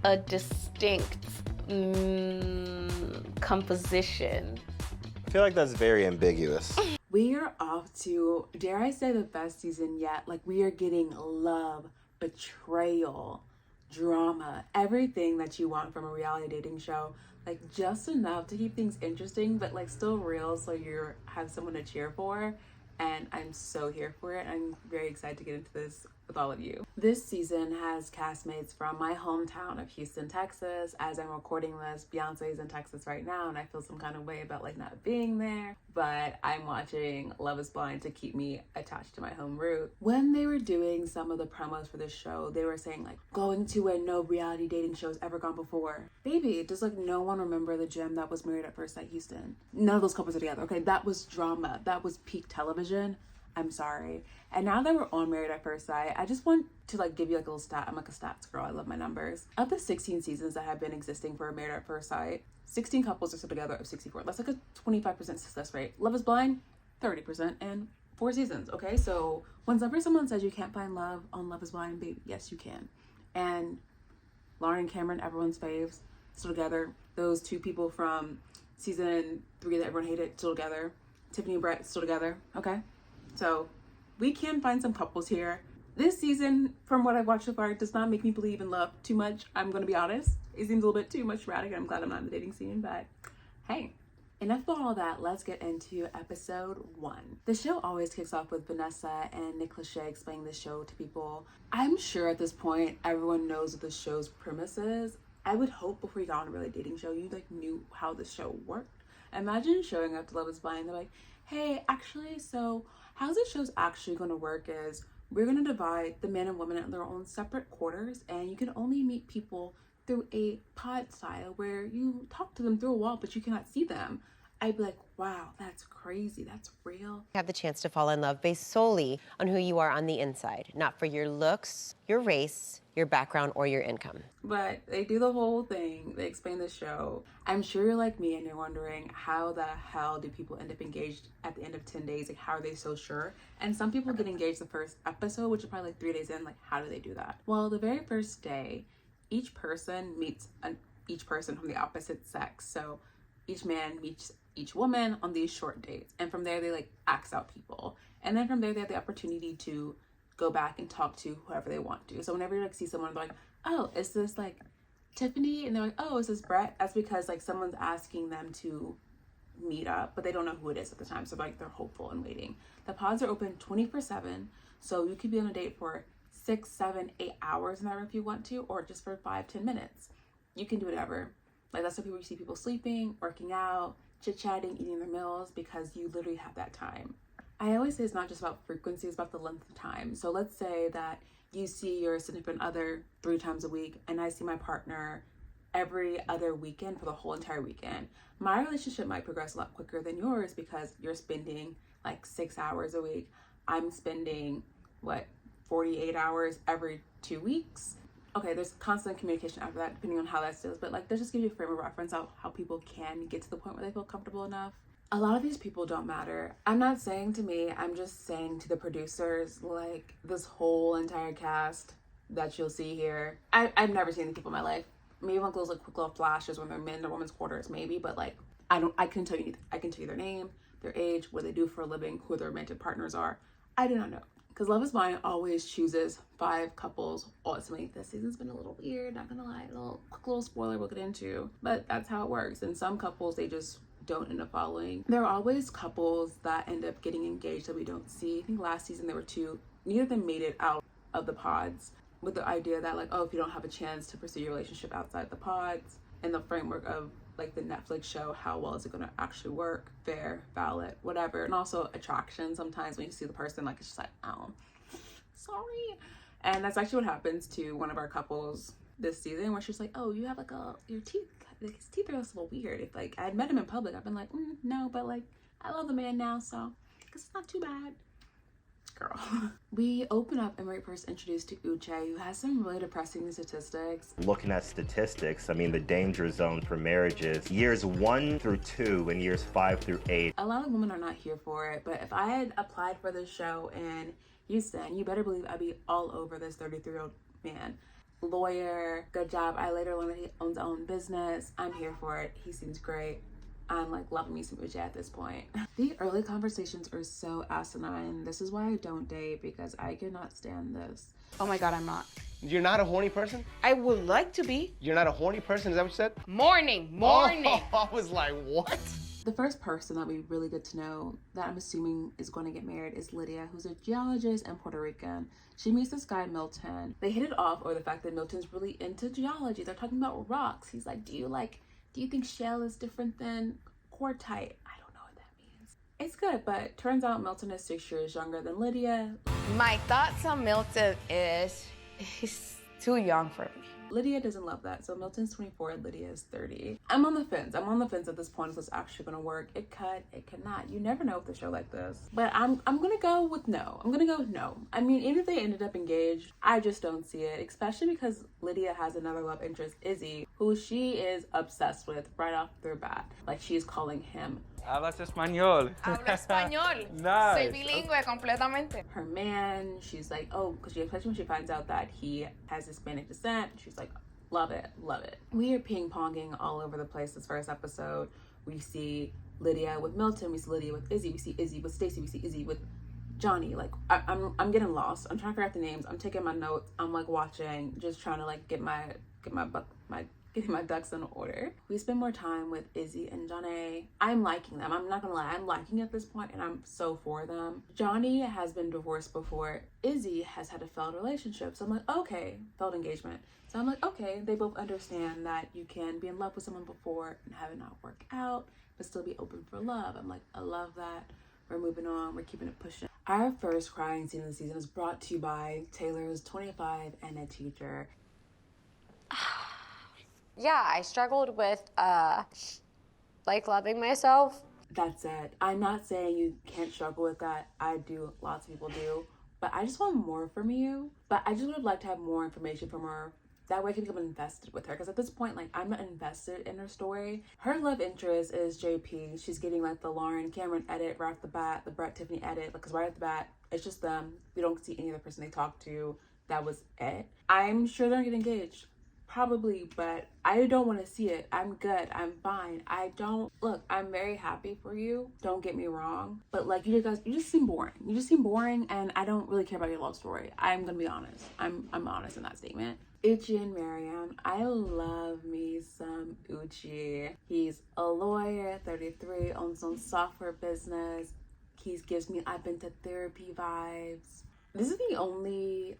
a distinct composition. I feel like that's very ambiguous. We are off to, dare I say, the best season yet. Like, we are getting love, betrayal, drama, everything that you want from a reality dating show. Like, just enough to keep things interesting, but like still real, so you have someone to cheer for. And I'm so here for it. I'm very excited to get into this with all of you. This season has castmates from my hometown of Houston, Texas. As I'm recording this, Beyonce is in Texas right now, and I feel some kind of way about like not being there. But I'm watching Love is Blind to keep me attached to my home root. When they were doing some of the promos for this show, they were saying like, going to where no reality dating show has ever gone before. Baby, does like no one remember the gym that was Married at First Sight Houston? None of those couples are together, okay? That was drama. That was peak television. I'm sorry. And now that we're on Married at First Sight, I just want to like give you like a little stat. I'm like a stats girl. I love my numbers. Of the 16 seasons that have been existing for Married at First Sight, 16 couples are still together of 64. That's like a 25% success rate. Love is Blind, 30% and 4 seasons. Okay, so whenever someone says you can't find love on Love is Blind, babe, yes you can. And Lauren and Cameron, everyone's faves, still together. Those 2 people from season 3 that everyone hated, still together. Tiffany and Brett, still together. Okay. So we can find some couples here. This season, from what I've watched so far, does not make me believe in love too much. I'm going to be honest. It seems a little bit too much erratic. I'm glad I'm not in the dating scene, but hey. Enough about all that. Let's get into episode 1. The show always kicks off with Vanessa and Nick Lachey explaining the show to people. I'm sure at this point, everyone knows what the show's premise is. I would hope before you got on a really dating show, you like knew how the show worked. Imagine showing up to Love is Blind and they're like, hey, actually, so how this show's actually going to work is we're going to divide the man and woman in their own separate quarters, and you can only meet people through a pod style where you talk to them through a wall, but you cannot see them. I'd be like, wow, that's crazy. That's real. Have the chance to fall in love based solely on who you are on the inside, not for your looks, your race, your background, or your income. But they do the whole thing. They explain the show. I'm sure you're like me and you're wondering, how the hell do people end up engaged at the end of 10 days? Like, how are they so sure? And some people get engaged the first episode, which is probably like 3 days in. Like, how do they do that? Well, the very first day, each person meets each person from the opposite sex. So each man meets each woman on these short dates. And from there, they like axe out people. And then from there, they have the opportunity to go back and talk to whoever they want to. So whenever you like see someone, they're like, oh, is this like Tiffany? And they're like, oh, is this Brett? That's because like someone's asking them to meet up, but they don't know who it is at the time. So like they're hopeful and waiting. The pods are open 24/7. So you could be on a date for 6, 7, 8 hours in there if you want to, or just for 5-10 minutes. You can do whatever. Like that's why people, you see people sleeping, working out, chit-chatting, eating their meals, because you literally have that time. I always say it's not just about frequency, it's about the length of time. So let's say that you see your significant other 3 times a week, and I see my partner every other weekend for the whole entire weekend. My relationship might progress a lot quicker than yours because you're spending like 6 hours a week. I'm spending 48 hours every 2 weeks. Okay, there's constant communication after that, depending on how that feels, but like that just gives you a frame of reference of how people can get to the point where they feel comfortable enough. A lot of these people don't matter. I'm not saying to me, I'm just saying to the producers, like this whole entire cast that you'll see here. I've never seen these people in my life. Maybe one goes like quick little flashes when they're men or women's quarters, maybe, but like I can tell you their name, their age, what they do for a living, who their romantic partners are. I do not know. Because Love is Blind always chooses 5 couples ultimately. This season's been a little weird, not gonna lie. Quick little spoiler we'll get into. But that's how it works. And some couples, they just don't end up following. There are always couples that end up getting engaged that we don't see. I think last season there were 2. Neither of them made it out of the pods with the idea that like, oh, if you don't have a chance to pursue your relationship outside the pods, in the framework of like the Netflix show, how well is it going to actually work, fair, valid, whatever. And also attraction. Sometimes when you see the person, like it's just like, oh, sorry. And that's actually what happens to one of our couples this season, where she's like, oh, you have like your teeth, like his teeth are a little weird. If like I had met him in public, I've been like, no, but like I love the man now, so I guess it's not too bad. Girl. We open up and we're first introduced to Uche, who has some really depressing statistics. Looking at statistics, I mean, the danger zone for marriages, years 1 through 2 and years 5 through 8. A lot of women are not here for it, but if I had applied for this show in Houston, you better believe I'd be all over this 33-year-old man. lawyer, good job. I later learned that he owns his own business. I'm here for it. He seems great. I'm like loving me some Uche at this point. The early conversations are so asinine. This is why I don't date, because I cannot stand this. Oh my God, I'm not. You're not a horny person? I would like to be. You're not a horny person, is that what you said? Morning. Oh, I was like, what? The first person that we really get to know that I'm assuming is going to get married is Lydia, who's a geologist and Puerto Rican. She meets this guy, Milton. They hit it off over the fact that Milton's really into geology. They're talking about rocks. He's like, do you think shale is different than quartzite? I don't know what that means. It's good, but turns out Milton is 6 years younger than Lydia. My thoughts on Milton is he's too young for me. Lydia doesn't love that. So Milton's 24, Lydia is 30. I'm on the fence. At this point if it's actually gonna work. It could, it could not. You never know with a show like this. But I'm gonna go with no. I'm gonna go with no. I mean, even if they ended up engaged, I just don't see it. Especially because Lydia has another love interest, Izzy, who she is obsessed with right off their bat. Like, she's calling him Hablas español. Hablo español. Nice. Soy bilingüe completamente. her man. She's like, oh, because especially when she finds out that he has Hispanic descent, she's like, love it, love it. We are ping-ponging all over the place this first episode. We see Lydia with Milton, we see Lydia with Izzy, we see Izzy with Stacy, we see Izzy with Johnny. Like, I'm getting lost. I'm trying to figure out the names. I'm taking my notes. I'm like watching, just trying to like get my ducks in order. We spend more time with Izzy and Johnny. I'm liking them. I'm not gonna lie. I'm liking it at this point, and I'm so for them. Johnny has been divorced before. Izzy has had a failed relationship. So I'm like, okay, failed engagement. So I'm like, okay, they both understand that you can be in love with someone before and have it not work out, but still be open for love. I'm like, I love that. We're moving on. We're keeping it pushing. Our first crying scene of the season is brought to you by Taylor's 25 and a teacher. Yeah, I struggled with like loving myself. That's it. I'm not saying you can't struggle with that. I do. Lots of people do. But I just want more from you. But I just would have liked to have more information from her. That way I can become invested with her. Because at this point, like, I'm not invested in her story. Her love interest is JP. She's getting, like, the Lauren Cameron edit right off the bat. The Brett Tiffany edit. Because right off the bat, it's just them. We don't see any other person they talk to. That was it. I'm sure they're going to get engaged. Probably, but I don't want to see it. I'm good. I'm fine. Look, I'm very happy for you. Don't get me wrong. But like, you just seem boring. You just seem boring, and I don't really care about your love story. I'm gonna be honest. I'm honest in that statement. Uchi and Miriam. I love me some Uchi. He's a lawyer, 33, owns his own software business. He gives me I've been to therapy vibes. This is the only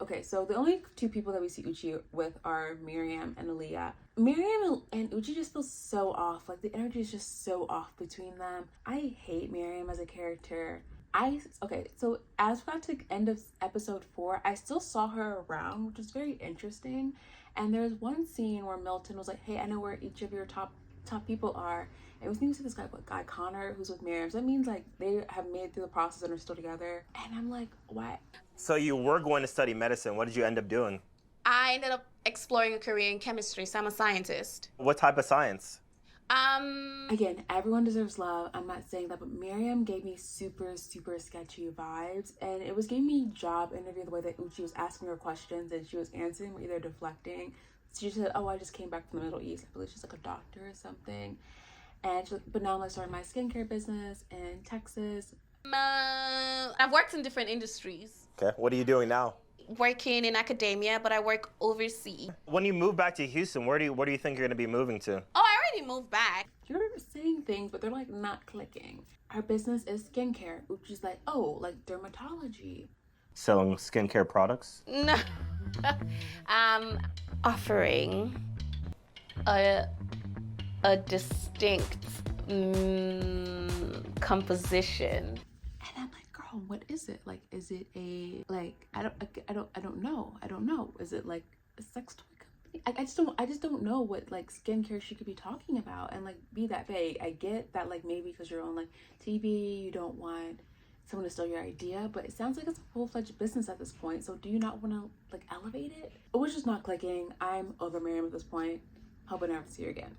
two people that we see Uchi with are Miriam and Aaliyah. Miriam and Uchi just feel so off. Like, the energy is just so off between them. I hate Miriam as a character. So as we got to the end of episode 4, I still saw her around, which is very interesting. And there's one scene where Milton was like, hey, I know where each of your top people are. And it was news to this guy Connor, who's with Miriam. So that means like they have made it through the process and are still together. And I'm like, what? So you were going to study medicine. What did you end up doing? I ended up exploring a career in chemistry, so I'm a scientist. What type of science? Again, everyone deserves love. I'm not saying that, but Miriam gave me super, super sketchy vibes. And it was giving me job interview the way that Uchi was asking her questions and she was answering or either deflecting. She said, oh, I just came back from the Middle East. I believe she's like a doctor or something. And but now I'm like starting my skincare business in Texas. I've worked in different industries. Okay, what are you doing now? Working in academia, but I work overseas. When you move back to Houston, where do you think you're going to be moving to? Oh, I already moved back. You're saying things, but they're like not clicking. Our business is skincare, which is like, oh, like dermatology. Selling skincare products? No. Offering a distinct composition. And I'm like, girl, what is it? Like, is it a, like, I don't know. Is it like a sex toy company? I just don't know what like skincare she could be talking about and like be that vague. I get that, like, maybe because you're on like TV, you don't want someone to steal your idea, but it sounds like it's a full-fledged business at this point. So do you not want to like elevate it? It was just not clicking. I'm over Miriam at this point. Hope I never see her again.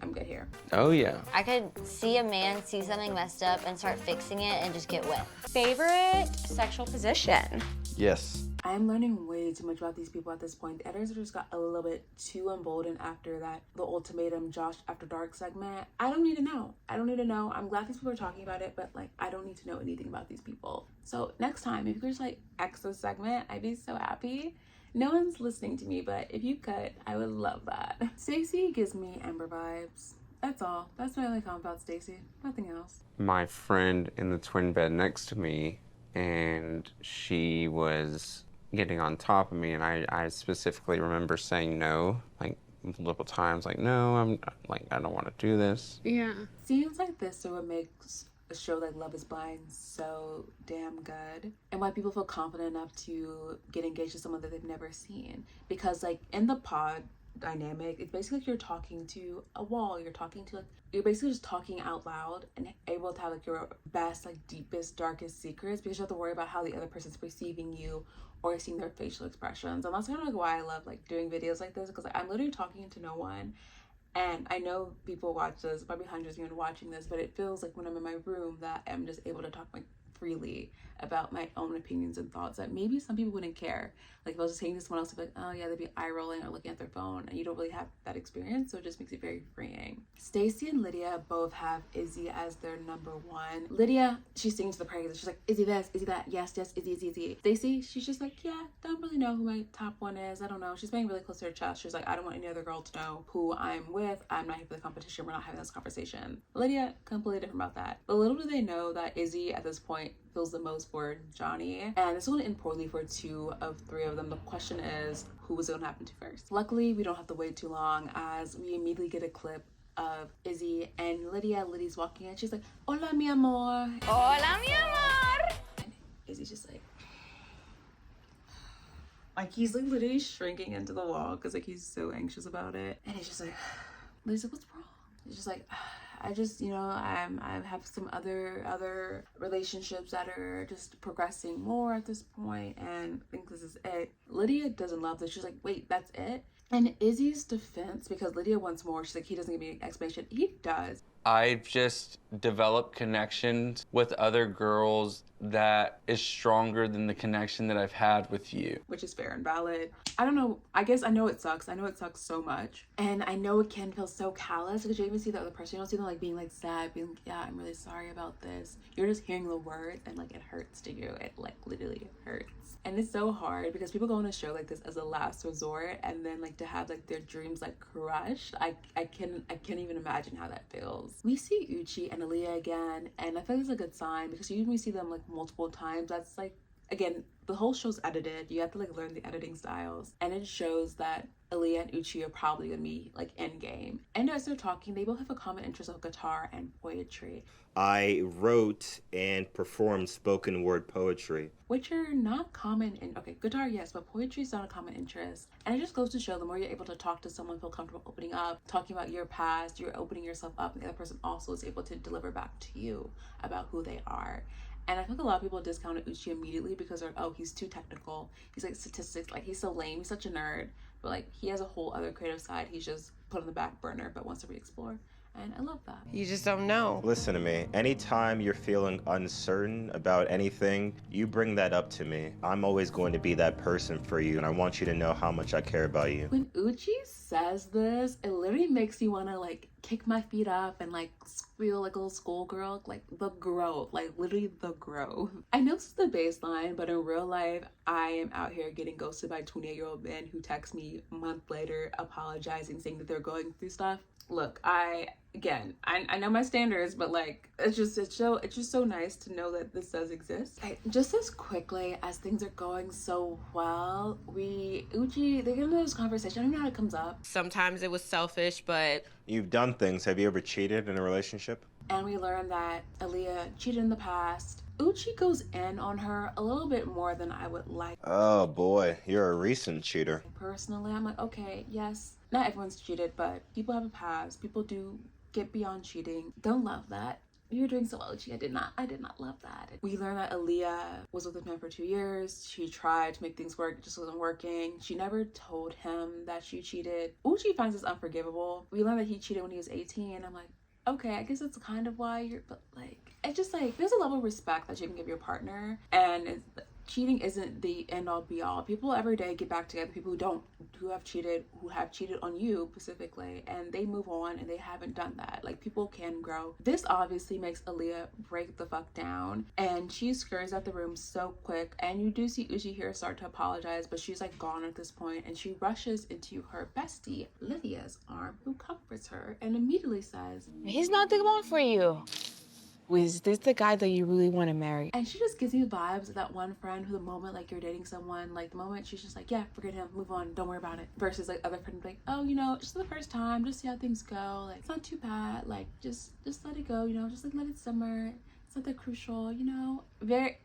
I'm good here. Oh, yeah. I could see a man see something messed up and start fixing it and just get wet. Favorite sexual position? Yes. I am learning way too much about these people at this point. The editors just got a little bit too emboldened after that, the ultimatum Josh After Dark segment. I don't need to know. I don't need to know. I'm glad these people are talking about it, but like, I don't need to know anything about these people. So next time, if you could just like X this segment, I'd be so happy. No one's listening to me, but if you could, I would love that. Stacey gives me Amber vibes. That's all. That's my only comment about Stacey. Nothing else. My friend in the twin bed next to me, and she was getting on top of me, and I specifically remember saying no, like multiple times, like, no, I don't want to do this. Yeah. Scenes like this are what makes a show like Love is Blind so damn good, and why people feel confident enough to get engaged to someone that they've never seen. Because like in the pod dynamic, it's basically like you're talking to a wall. You're basically just talking out loud and able to have like your best, like deepest, darkest secrets, because you don't have to worry about how the other person's perceiving you or seeing their facial expressions. And that's kind of like why I love like doing videos like this, because like, I'm literally talking to no one. And I know people watch this, probably hundreds of you watching this, but it feels like when I'm in my room that I'm just able to talk like freely about my own opinions and thoughts that maybe some people wouldn't care. Like if I was just saying to someone else, they'd be like, oh yeah, they'd be eye rolling or looking at their phone, and you don't really have that experience, so it just makes it very freeing. Stacey and Lydia both have Izzy as their number one. Lydia, she's singing to the praises. She's like, Izzy this, Izzy that, yes, Izzy, Izzy, Izzy. Stacey, she's just like, yeah, don't really know who my top one is. I don't know. She's being really close to her chest. She's like, I don't want any other girl to know who I'm with. I'm not here for the competition. We're not having this conversation. Lydia, completely different about that. But little do they know that Izzy at this point feels the most for Johnny, and this will end poorly for 2 of 3 of them. The question is, who was going to happen to first? Luckily, we don't have to wait too long, as we immediately get a clip of Izzy and Lydia. Lydia's walking in, she's like, hola mi amor. Hola, mi amor. And Izzy's just like he's like literally shrinking into the wall because like he's so anxious about it, and he's just like, Lydia's like, what's wrong? He's just like, I just, I have some other relationships that are just progressing more at this point, and I think this is it. Lydia doesn't love this. She's like, wait, that's it? And Izzy's defense, because Lydia wants more, she's like, he doesn't give me an explanation. He does. I've just developed connections with other girls that is stronger than the connection that I've had with you. Which is fair and valid. I don't know. I guess I know it sucks. I know it sucks so much. And I know it can feel so callous because you even see the other person. You don't see them like being like sad, being like, yeah, I'm really sorry about this. You're just hearing the words and like it hurts to you. It like literally hurts. And it's so hard because people go on a show like this as a last resort, and then like to have like their dreams like crushed. I can't even imagine how that feels. We see Uchi and Aaliyah again, and I feel like it's a good sign because usually we see them like multiple times. That's like, again, the whole show's edited. You have to like learn the editing styles, and it shows that Aaliyah and Uchi are probably gonna be like end game. And as they're talking, they both have a common interest of guitar and poetry. I wrote and performed spoken word poetry, which are not common in, okay, guitar, yes, but poetry is not a common interest. And it just goes to show the more you're able to talk to someone, feel comfortable opening up, talking about your past, you're opening yourself up, and the other person also is able to deliver back to you about who they are. And I think a lot of people discounted Uchi immediately because they're like, oh, he's too technical. He's like statistics, like he's so lame, he's such a nerd. But like he has a whole other creative side he's just put on the back burner but wants to re-explore. And I love that. You just don't know. Listen to me. Anytime you're feeling uncertain about anything, you bring that up to me. I'm always going to be that person for you, and I want you to know how much I care about you. When Uchi says this, it literally makes you want to like kick my feet up and like squeal like a little schoolgirl, like the growth, like literally the growth. I know this is the baseline, but in real life, I am out here getting ghosted by 28-year-old men who text me a month later apologizing, saying that they're going through stuff. Look, I know my standards, but like it's just so nice to know that this does exist. Okay, just as quickly as things are going so well, Uchi, they get into this conversation. I don't know how it comes up. Sometimes it was selfish, but You've done things. Have you ever cheated in a relationship? And we learn that Aaliyah cheated in the past. Uchi goes in on her a little bit more than I would like. Oh boy, you're a recent cheater. Personally, I'm like, okay, yes, not everyone's cheated, but people have a past. People do get beyond cheating. Don't love that. You're doing so well, Uchi. I did not love that. We learned that Aaliyah was with this man for 2 years. She tried to make things work, it just wasn't working. She never told him that she cheated. Uchi finds this unforgivable. We learned that he cheated when he was 18. I'm like, okay, I guess that's kind of why but like, it's just like, there's a level of respect that you can give your partner, and cheating isn't the end all be all. People every day get back together, people who have cheated on you specifically, and they move on and they haven't done that. Like, people can grow. This obviously makes Aaliyah break the fuck down, and she scurries out the room so quick, and you do see Uchi here start to apologize, but she's like gone at this point, and she rushes into her bestie Lydia's arm, who comforts her and immediately says, He's not the one for you. Is this the guy that you really want to marry? and she just gives me vibes of that one friend who, the moment like you're dating someone, like the moment she's just like, yeah, forget him, move on, don't worry about it, versus like other friends like, oh, you know, just the first time, just see how things go, like it's not too bad, like just let it go, you know, just like let it simmer, it's not that crucial, you know.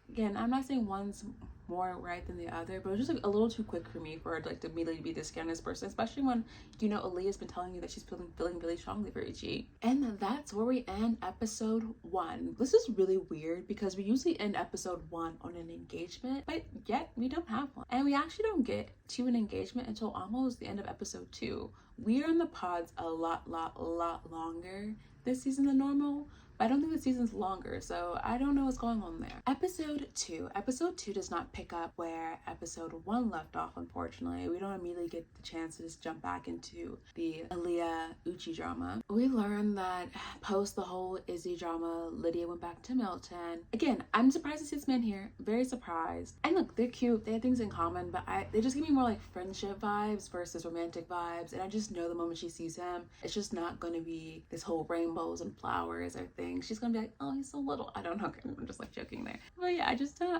Again, I'm not saying one's more right than the other, but it was just like a little too quick for me for like to immediately be this scared of this person, especially when, you know, Aaliyah's been telling you that she's feeling really strongly for Uchi. And that's where we end episode 1. This is really weird because we usually end episode 1 on an engagement, but yet we don't have one, and we actually don't get to an engagement until almost the end of episode 2. We are in the pods a lot longer this season than normal, but I don't think the season's longer, so I don't know what's going on there. Episode 2 does not pick up where episode 1 left off, unfortunately. We don't immediately get the chance to just jump back into the Aaliyah Uchi drama. We learn that post the whole Izzy drama, Lydia went back to Milton. Again, I'm surprised to see this man here, very surprised. And look, they're cute, they have things in common, but they just give me more like friendship vibes versus romantic vibes, and I just know the moment she sees him, it's just not going to be this whole rainbows and flowers or thing. She's gonna be like, oh, he's so little. I don't know. I'm just like joking there. But yeah, I just don't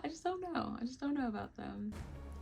know. I just don't know about them.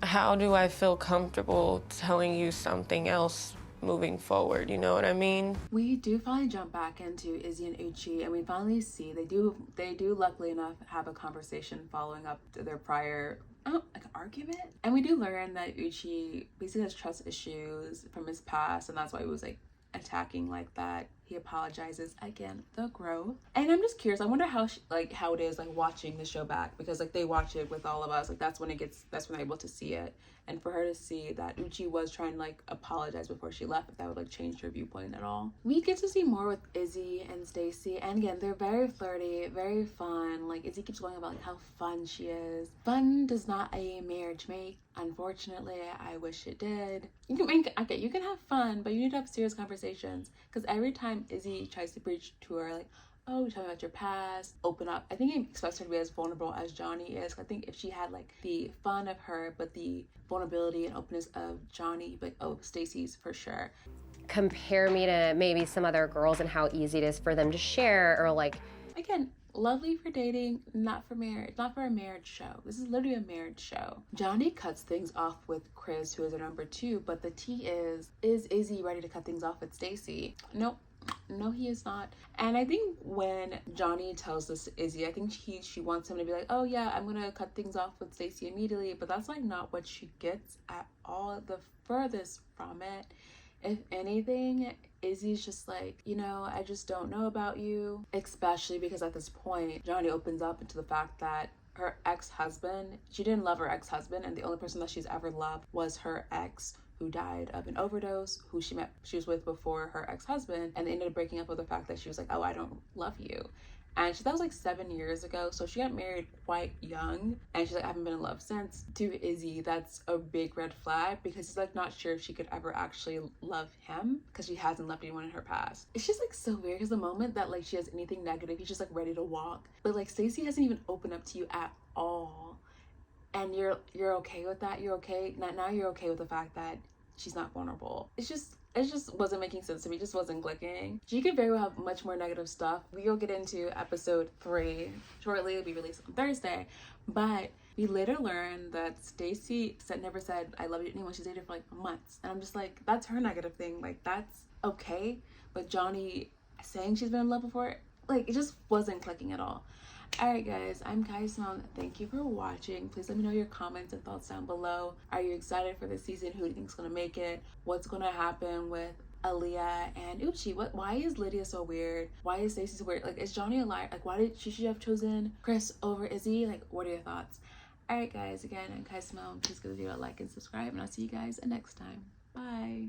How do I feel comfortable telling you something else moving forward? You know what I mean? We do finally jump back into Izzy and Uchi, and we finally see they do luckily enough have a conversation following up to their prior like argument, and we do learn that Uchi basically has trust issues from his past, and that's why he was like attacking like that. He apologizes again, the growth. And I'm just curious, I wonder how it is like watching the show back, because like they watch it with all of us, like that's when they're able to see it, and for her to see that Uchi was trying to like apologize before she left, if that would like change her viewpoint at all. We get to see more with Izzy and Stacy, and again, they're very flirty, very fun. Like Izzy keeps going about like how fun she is. Fun does not a marriage make. Unfortunately, I wish it did. You can have fun, but you need to have serious conversations, because every time Izzy tries to preach to her like, oh, tell me about your past, open up, I think he expects her to be as vulnerable as Johnny is. I think if she had like the fun of her but the vulnerability and openness of Johnny, but oh, Stacy's for sure. Compare me to maybe some other girls and how easy it is for them to share, or like, again, lovely for dating, not for marriage, not for a marriage show. This is literally a marriage show. Johnny cuts things off with Chris, who is her number 2, but the tea is Izzy ready to cut things off with Stacy? Nope. No, he is not. And I think when Johnny tells this to Izzy, I think she wants him to be like, oh yeah, I'm gonna cut things off with Stacy immediately, but that's like not what she gets at all. The furthest from it. If anything, Izzy's just like, you know, I just don't know about you. Especially because at this point, Johnny opens up into the fact that her ex-husband, she didn't love her ex-husband, and the only person that she's ever loved was her ex, who died of an overdose, who she was with before her ex-husband, and they ended up breaking up with the fact that she was like, oh, I don't love you. And that was like 7 years ago, so she got married quite young, and she's like, I haven't been in love since. To Izzy, that's a big red flag, because he's like not sure if she could ever actually love him, because she hasn't loved anyone in her past. It's just like so weird, because the moment that like she has anything negative, he's just like ready to walk. But like Stacey hasn't even opened up to you at all, and you're okay with that. You're okay now. You're okay with the fact that she's not vulnerable. It just wasn't making sense to me. It just wasn't clicking. She could very well have much more negative stuff. We'll get into episode 3 shortly. It'll be released on Thursday. But we later learned that Stacy never said I love you to anyone. She's dated for like months. And I'm just like, that's her negative thing. Like, that's okay. But Johnny saying she's been in love before, like, it just wasn't clicking at all. Alright guys, I'm Kai Simone. Thank you for watching. Please let me know your comments and thoughts down below. Are you excited for this season? Who do you think is going to make it? What's going to happen with Aaliyah and Uchi? Why is Lydia so weird? Why is Stacey so weird? Like, is Johnny a liar? Like, why did she should have chosen Chris over Izzy? Like, what are your thoughts? Alright guys, again, I'm Kai Simone. Please give the video a like and subscribe, and I'll see you guys next time. Bye.